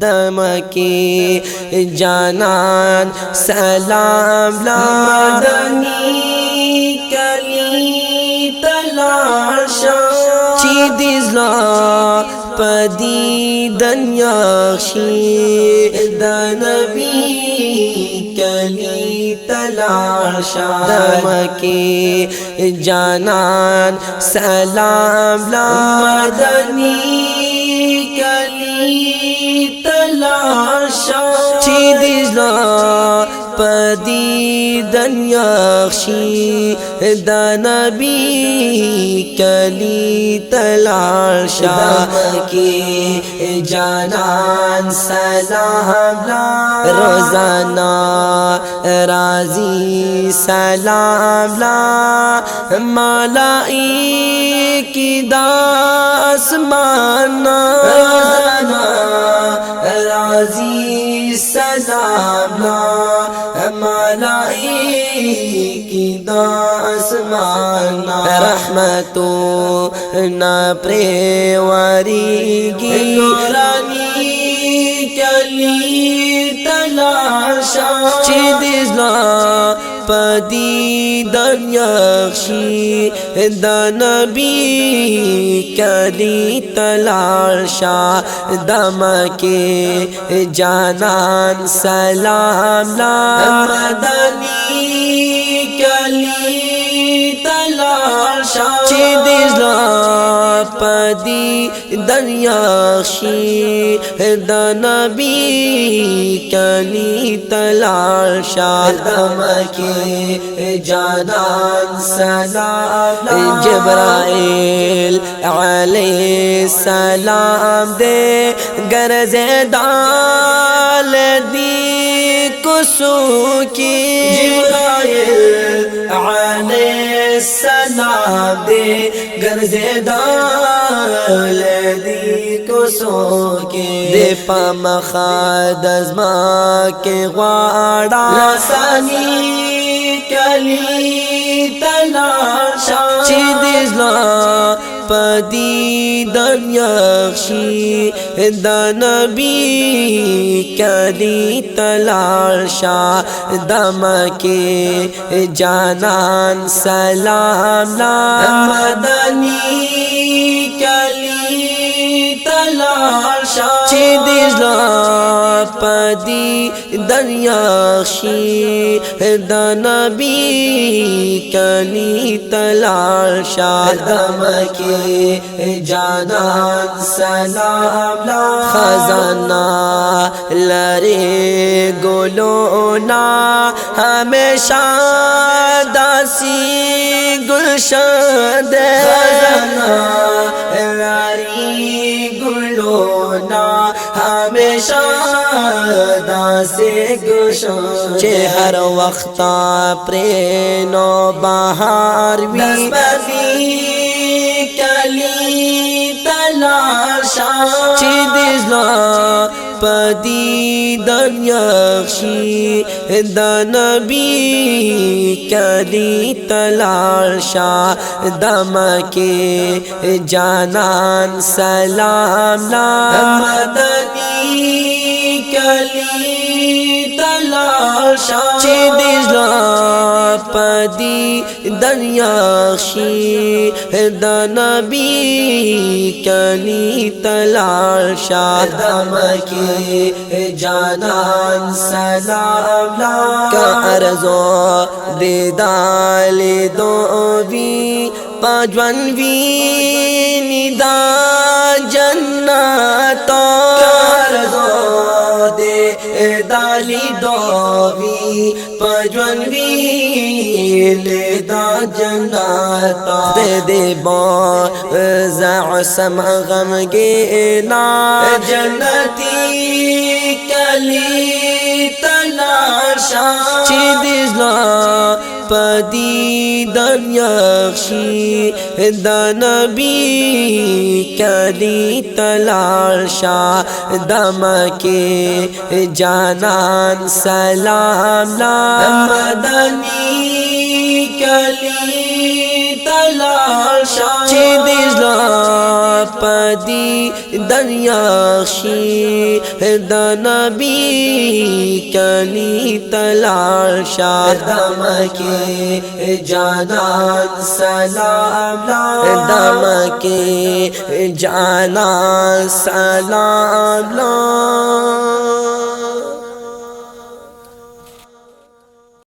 دمکی جانان سلام مدنی کلی تلاشا چی دیزلا پدی دنیا خی دنبی کلی تلاشا دمکی جانان سلام مدنی کلی تلاشا چی دیزلا پدی دنیا خشی دا نبی کلی تلاشا دمکی جانان سلام روزانا رازی سلام ملائکی دا اسمانا روزانا رازی سلام ملائکی دا اسمانا رحمتو نا پریواریگی نورانی کلی تلاشا چی دیزلا پدی دنیا خشی دا نبی کلی تلاشا دمکی جانان سلام مدنی کلی تلاشا چی دیزلا پدی دنیا خشی دا نبی کلی تلاشا دمکی جانان سلام جبرائیل علیہ السلام دے گرز دال دی کسو کی جبرائیل علیہ السلام دے گرز دال دی کسو کی دے پا مخاد ازما کے غواڑا لسانی کلی تلاشا چی دیزلا پدی دنیا خشی دا نبی کلی تلاشا دمکی جانان سلام مدنی کلی تلاشا چی دیزلا پدی دنیا خشی دا نبی کلی تلاشا دمکی جانان سلام خزانہ لرے گلونا ہمیشہ داسی گلشن دے خزانہ لرے گلونا ہمیشہ داسی گلشن چے ہر وقت پرینو بہار بھی کلی تلاشا چی دیزلا پدی دنیا خشی دا نبی کلی تلاشا دمکی جانان سلام مدنی کلی تلاشا چی دیزلا پدی دنیا خشی دا نبی کلی تلاشا دمکی جانان سلام کا ارزو دیدال دو بھی پاجوان وی ندا جنتا کا ارزو دیدالی دو بھی پاجوان وی دا جنتا دے دے با زعسم غم گینا جنتی کلی تلاشا چی دیزلا پدی دنیا خشی دا نبی کلی تلاشا دمکی جانان سلام مدنی کلی تلال شا چې دزلا پدی دریا شي د نبی کلی تلال شا دمکه جانان سلام دمکه جانان سلام